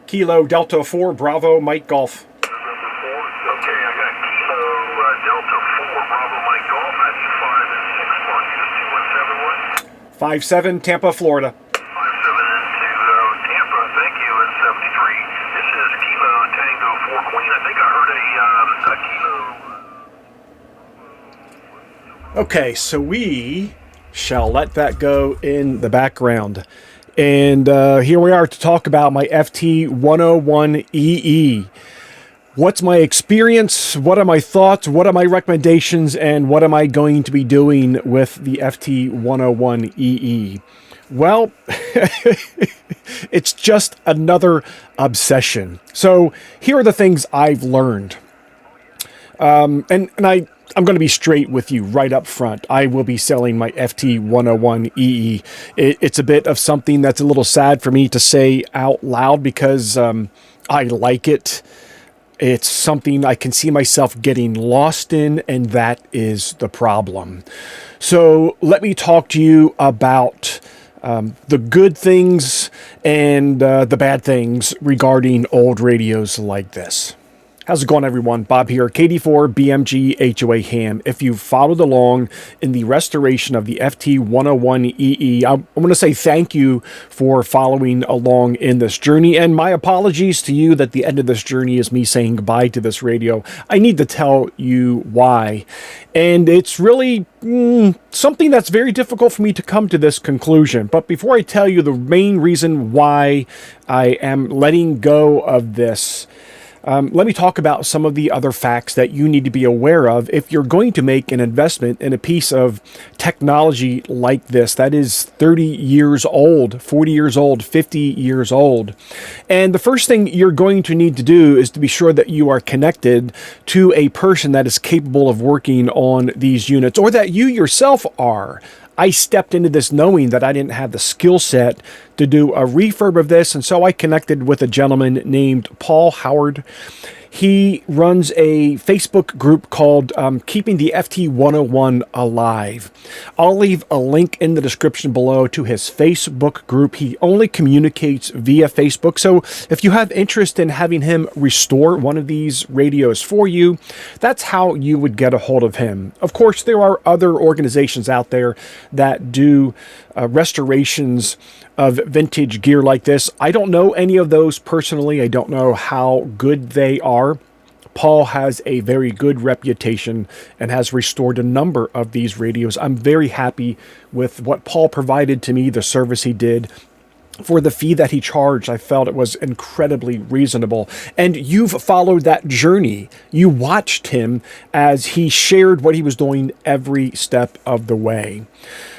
Kilo Delta 4 Bravo Mike Golf. Okay, I got Kilo Delta 4 Bravo Mike Golf. That's 5 and 6 Mark Unit 2171. 57 Tampa, Florida. 57 into Tampa, thank you, and 73. This is Kilo Tango 4 Queen. I think I heard a Kilo. Okay, so we shall let that go in the background. And here we are to talk about my FT-101EE. What's my experience? What are my thoughts? What are my recommendations? And what am I going to be doing with the FT-101EE? Well, it's just another obsession. So here are the things I've learned. I'm going to be straight with you right up front. I will be selling my FT-101EE. It's a bit of something that's a little sad for me to say out loud because I like it. It's something I can see myself getting lost in, and that is the problem. So let me talk to you about the good things and the bad things regarding old radios like this. How's it going, everyone? Bob here, KD4 BMG HOA Ham. If you followed along in the restoration of the FT-101EE, I want to say thank you for following along in this journey, and my apologies to you that the end of this journey is me saying goodbye to this radio. I need to tell you why, and it's really something that's very difficult for me to come to this conclusion. But before I tell you the main reason why I am letting go of this, let me talk about some of the other facts that you need to be aware of if you're going to make an investment in a piece of technology like this that is 30 years old, 40 years old, 50 years old. And the first thing you're going to need to do is to be sure that you are connected to a person that is capable of working on these units, or that you yourself are. I stepped into this knowing that I didn't have the skill set to do a refurb of this, and so I connected with a gentleman named Paul Howard. He runs a Facebook group called Keeping the FT-101 Alive. I'll leave a link in the description below to his Facebook group. He only communicates via Facebook, so if you have interest in having him restore one of these radios for you, that's how you would get a hold of him. Of course, there are other organizations out there that do restorations of vintage gear like this. I don't know any of those personally. I don't know how good they are. Paul has a very good reputation and has restored a number of these radios. I'm very happy with what Paul provided to me, the service he did. For the fee that he charged, I felt it was incredibly reasonable. And you've followed that journey. You watched him as he shared what he was doing every step of the way.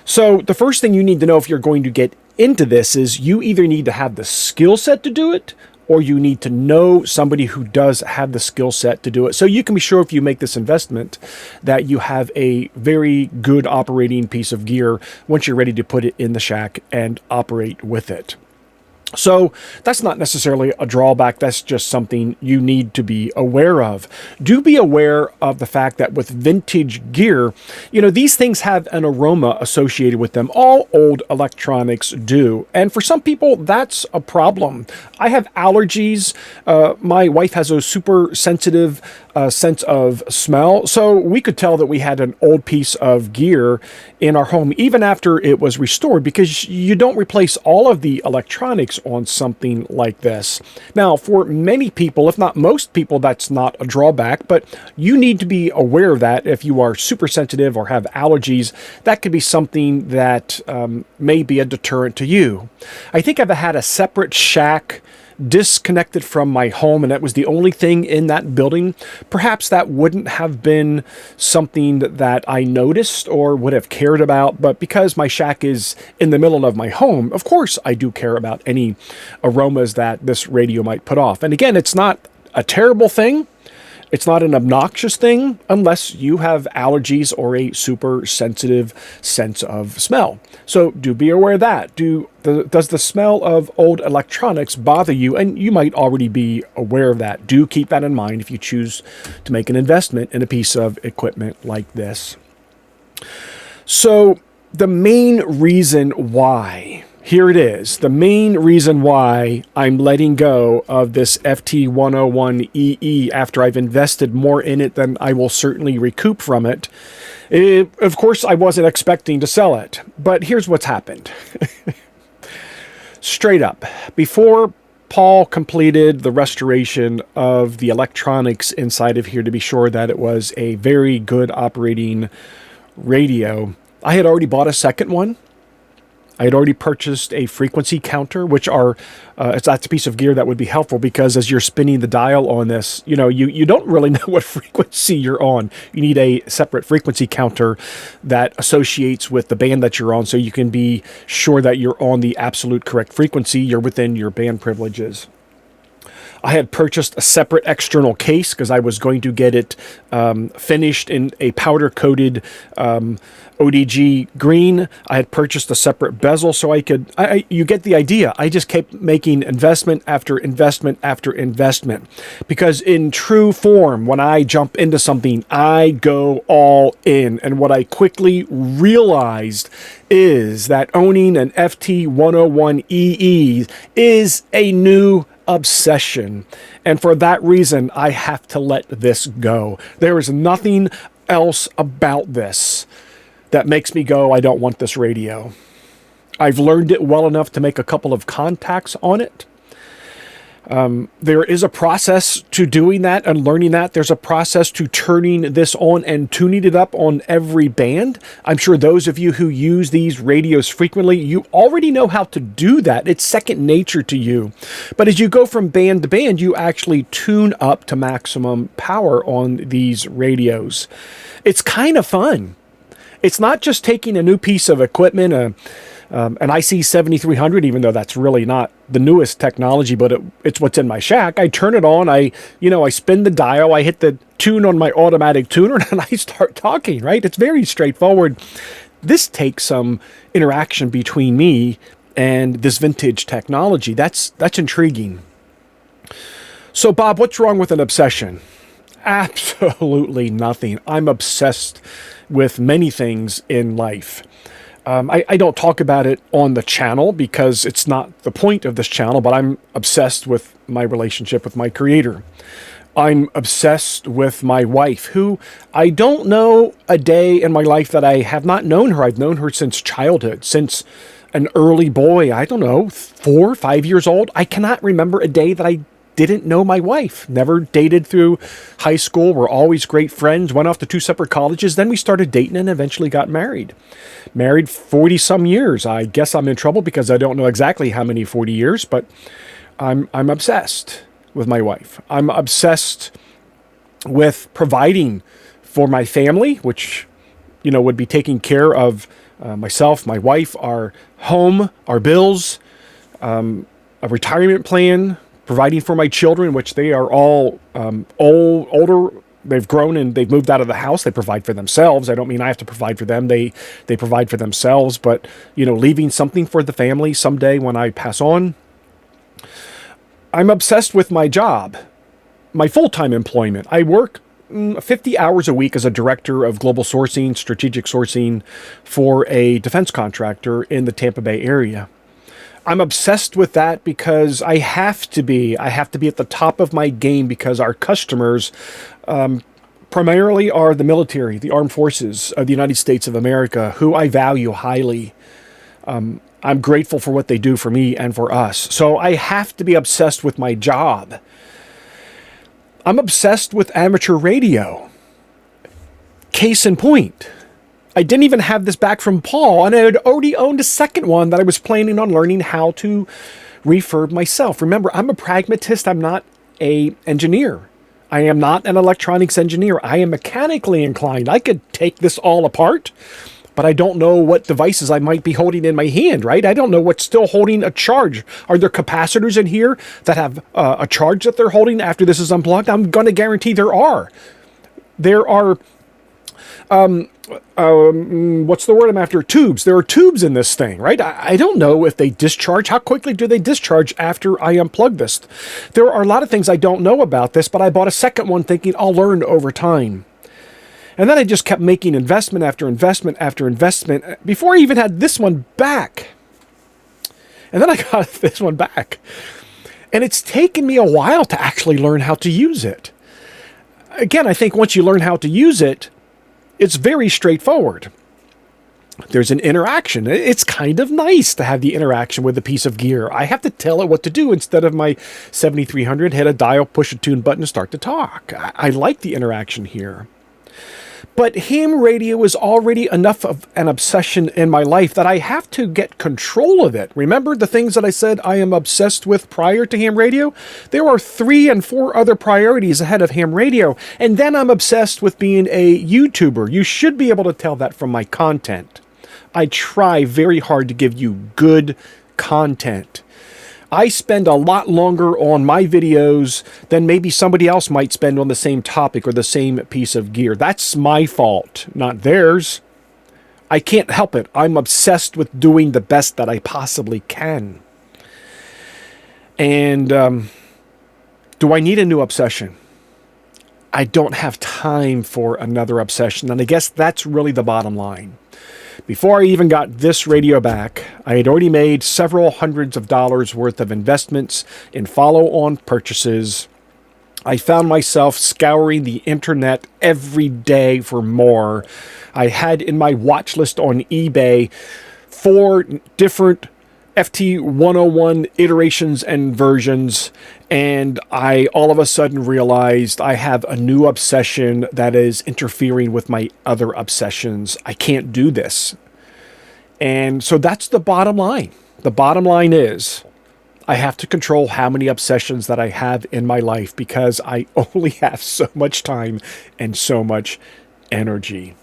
So the first thing you need to know if you're going to get into this is you either need to have the skill set to do it, or you need to know somebody who does have the skill set to do it. So you can be sure if you make this investment that you have a very good operating piece of gear once you're ready to put it in the shack and operate with it. So that's not necessarily a drawback. That's just something you need to be aware of. Do be aware of the fact that with vintage gear, you know, these things have an aroma associated with them. All old electronics do. And for some people, that's a problem. I have allergies. My wife has a super sensitive sense of smell. So we could tell that we had an old piece of gear in our home, even after it was restored, because you don't replace all of the electronics on something like this. Now, for many people, if not most people, that's not a drawback, but you need to be aware of that. If you are super sensitive or have allergies, that could be something that may be a deterrent to you. I think I've had a separate shack disconnected from my home, and that was the only thing in that building. Perhaps that wouldn't have been something that I noticed or would have cared about, but because my shack is in the middle of my home, of course I do care about any aromas that this radio might put off. And again, it's not a terrible thing. It's not an obnoxious thing unless you have allergies or a super sensitive sense of smell. So do be aware of that. Does the smell of old electronics bother you? And you might already be aware of that. Do keep that in mind if you choose to make an investment in a piece of equipment like this. So the main reason why Here it is. The main reason why I'm letting go of this FT-101EE after I've invested more in it than I will certainly recoup from it. Of course, I wasn't expecting to sell it, but here's what's happened. Straight up, before Paul completed the restoration of the electronics inside of here to be sure that it was a very good operating radio, I had already bought a second one. I had already purchased a frequency counter, which that's a piece of gear that would be helpful because as you're spinning the dial on this, you don't really know what frequency you're on. You need a separate frequency counter that associates with the band that you're on so you can be sure that you're on the absolute correct frequency. You're within your band privileges. I had purchased a separate external case because I was going to get it finished in a powder-coated ODG green. I had purchased a separate bezel so I could... you get the idea. I just kept making investment after investment after investment. Because in true form, when I jump into something, I go all in. And what I quickly realized is that owning an FT-101EE is a new obsession, and for that reason I have to let this go. There is nothing else about this that makes me go, I don't want this radio. I've learned it well enough to make a couple of contacts on it. There is a process to doing that and learning that. There's a process to turning this on and tuning it up on every band. I'm sure those of you who use these radios frequently, you already know how to do that. It's second nature to you. But as you go from band to band, you actually tune up to maximum power on these radios. It's kind of fun. It's not just taking a new piece of equipment, an IC7300, even though that's really not the newest technology, but it's what's in my shack. I turn it on, I spin the dial, I hit the tune on my automatic tuner, and I start talking, right? It's very straightforward. This takes some interaction between me and this vintage technology. That's intriguing. So, Bob, what's wrong with an obsession? Absolutely nothing. I'm obsessed with many things in life. I don't talk about it on the channel because it's not the point of this channel, but I'm obsessed with my relationship with my Creator. I'm obsessed with my wife, who I don't know a day in my life that I have not known her. I've known her since childhood, since an early boy, I don't know, 4 or 5 years old. I cannot remember a day that I didn't know my wife. Never dated through high school. We're always great friends. Went off to 2 separate colleges. Then we started dating and eventually got married. Married 40 some years. I guess I'm in trouble because I don't know exactly how many 40 years, but I'm obsessed with my wife. I'm obsessed with providing for my family, which, would be taking care of myself, my wife, our home, our bills, a retirement plan, providing for my children, which they are all older. They've grown and they've moved out of the house. They provide for themselves. I don't mean I have to provide for them. They provide for themselves. But, leaving something for the family someday when I pass on. I'm obsessed with my job, my full-time employment. I work 50 hours a week as a director of global sourcing, strategic sourcing for a defense contractor in the Tampa Bay area. I'm obsessed with that because I have to be at the top of my game because our customers primarily are the military, the armed forces of the United States of America, who I value highly. I'm grateful for what they do for me and for us. So I have to be obsessed with my job. I'm obsessed with amateur radio. Case in point. I didn't even have this back from Paul, and I had already owned a second one that I was planning on learning how to refurb myself. Remember, I'm a pragmatist. I'm not an engineer. I am not an electronics engineer. I am mechanically inclined. I could take this all apart, but I don't know what devices I might be holding in my hand, right? I don't know what's still holding a charge. Are there capacitors in here that have a charge that they're holding after this is unplugged? I'm going to guarantee there are. There are... what's the word I'm after? Tubes. There are tubes in this thing, right? I don't know if they discharge. How quickly do they discharge after I unplug this? There are a lot of things I don't know about this, but I bought a second one thinking I'll learn over time. And then I just kept making investment after investment after investment before I even had this one back. And then I got this one back. And it's taken me a while to actually learn how to use it. Again, I think once you learn how to use it, it's very straightforward. There's an interaction. It's kind of nice to have the interaction with a piece of gear. I have to tell it what to do instead of my 7300 hit a dial, push a tune button, and start to talk. I like the interaction here. But ham radio is already enough of an obsession in my life that I have to get control of it. Remember the things that I said I am obsessed with prior to ham radio? There are 3 and 4 other priorities ahead of ham radio. And then I'm obsessed with being a YouTuber. You should be able to tell that from my content. I try very hard to give you good content. I spend a lot longer on my videos than maybe somebody else might spend on the same topic or the same piece of gear. That's my fault, not theirs. I can't help it. I'm obsessed with doing the best that I possibly can. And do I need a new obsession? I don't have time for another obsession. And I guess that's really the bottom line. Before I even got this radio back, I had already made several hundreds of dollars worth of investments in follow-on purchases. I found myself scouring the internet every day for more. I had in my watch list on eBay 4 different FT-101 iterations and versions, and I all of a sudden realized I have a new obsession that is interfering with my other obsessions. I can't do this. And so that's the bottom line. The bottom line is I have to control how many obsessions that I have in my life because I only have so much time and so much energy.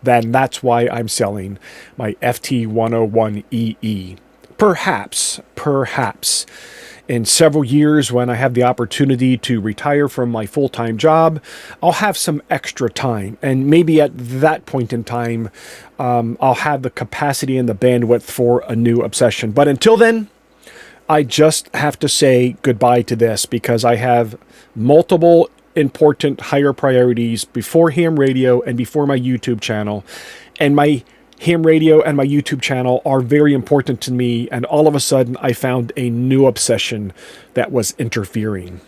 Then that's why I'm selling my FT-101EE. Perhaps, in several years when I have the opportunity to retire from my full-time job, I'll have some extra time. And maybe at that point in time, I'll have the capacity and the bandwidth for a new obsession. But until then, I just have to say goodbye to this because I have multiple important higher priorities before ham radio and before my YouTube channel. And my ham radio and my YouTube channel are very important to me, and all of a sudden I found a new obsession that was interfering.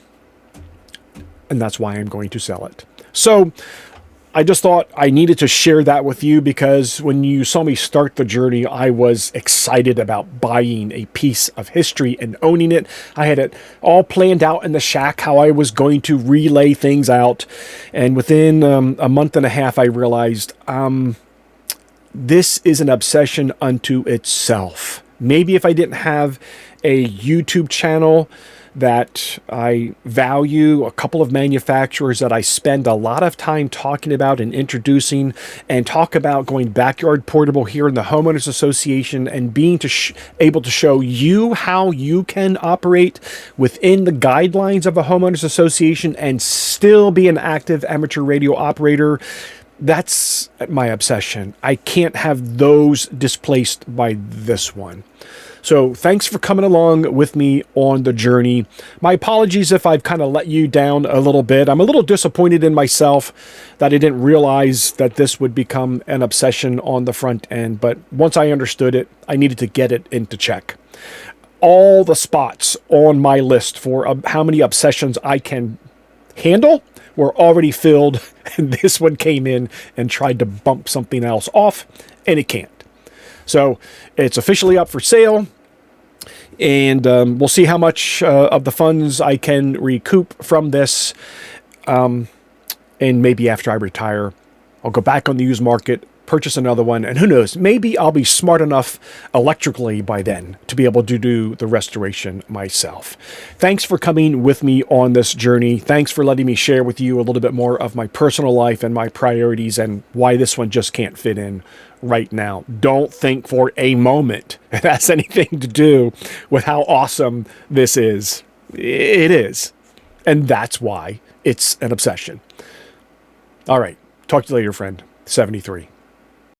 And that's why I'm going to sell it. So I just thought I needed to share that with you because when you saw me start the journey, I was excited about buying a piece of history and owning it. I had it all planned out in the shack, how I was going to relay things out. And within a month and a half, I realized, this is an obsession unto itself. Maybe if I didn't have a YouTube channel that I value, a couple of manufacturers that I spend a lot of time talking about and introducing, and talk about going backyard portable here in the Homeowners Association and being able to show you how you can operate within the guidelines of a Homeowners Association and still be an active amateur radio operator. That's my obsession. I can't have those displaced by this one. So thanks for coming along with me on the journey. My apologies if I've kind of let you down a little bit. I'm a little disappointed in myself that I didn't realize that this would become an obsession on the front end. But once I understood it, I needed to get it into check. All the spots on my list for how many obsessions I can handle were already filled, and this one came in and tried to bump something else off, and it can't. So it's officially up for sale, and we'll see how much of the funds I can recoup from this, and maybe after I retire, I'll go back on the used market, purchase another one, and who knows, maybe I'll be smart enough electrically by then to be able to do the restoration myself. Thanks for coming with me on this journey. Thanks for letting me share with you a little bit more of my personal life and my priorities and why this one just can't fit in right now. Don't think for a moment it has anything to do with how awesome this is. It is. And that's why it's an obsession. All right. Talk to you later, friend. 73.